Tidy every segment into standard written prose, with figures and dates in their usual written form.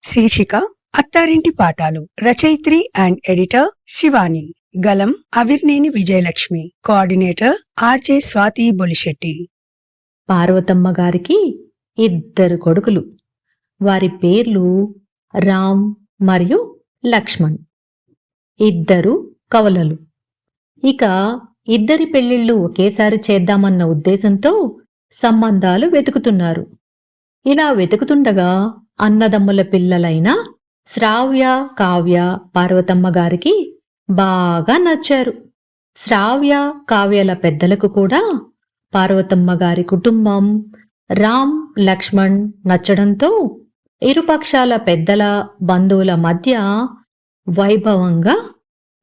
శీర్షిక అత్తారింటి పాఠాలు. రచయిత్రి and editor Shivani. Galam Avirneni Vijayalakshmi. Coordinator RJ Swathi Bolisetti. Parvathamma గారికి 2 కొడుకులు. వారి పేర్లు రామ్ మరియు లక్ష్మణ్. 2 కవలలు. ఇక 2 పెళ్లిళ్లు ఒకేసారి చేద్దామన్న ఉద్దేశంతో సంబంధాలు వెతుకుతున్నారు. ఇలా వెతుకుతుండగా అన్నదమ్ముల పిల్లలైన శ్రావ్య, కావ్య పార్వతమ్మ గారికి బాగా నచ్చారు. శ్రావ్య, కావ్యల పెద్దలకు కూడా పార్వతమ్మ గారి కుటుంబం, రామ్, లక్ష్మణ్ నచ్చడంతో ఇరుపక్షాల పెద్దల, బంధువుల మధ్య వైభవంగా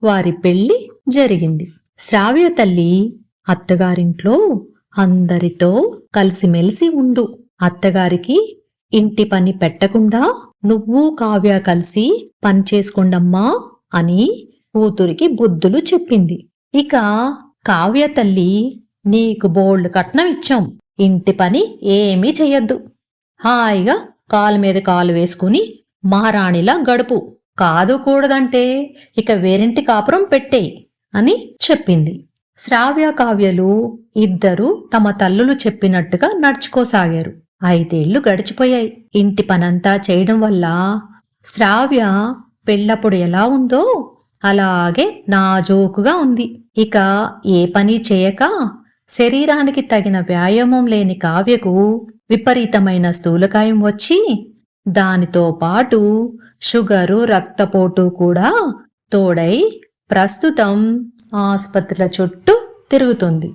వారి పెళ్లి జరిగింది. శ్రావ్య తల్లి, అత్తగారింట్లో అందరితో కలిసిమెలిసి ఉండు. అత్తగారికి ఇంటి పని పెట్టకుండా నువ్వు, కావ్య కలిసి పని చేసుకుండమ్మా అని కూతురికి బుద్ధులు చెప్పింది. ఇక కావ్య తల్లి, నీకు బోల్డ్ కట్నం ఇచ్చాం, ఇంటి పని ఏమీ చెయ్యొద్దు, హాయిగా కాలు మీద కాలు వేసుకుని మహారాణిలా గడుపు, కాదు కూడదంటే ఇక వేరింటి కాపురం పెట్టేయి అని చెప్పింది. శ్రావ్య, కావ్యలు 2 తమ తల్లులు చెప్పినట్టుగా నడుచుకోసాగారు. 5 ఏళ్లు గడిచిపోయాయి. ఇంటి పనంతా చేయడం వల్ల శ్రావ్య పెళ్ళప్పుడు ఎలా ఉందో అలాగే నాజూకుగా ఉంది. ఇక ఏ పని చేయక శరీరానికి తగిన వ్యాయామం లేని కావ్యకు విపరీతమైన స్థూలకాయం వచ్చి దానితో పాటు షుగరు, రక్తపోటు కూడా తోడై ప్రస్తుతం ఆస్పత్రుల చుట్టూ తిరుగుతుంది.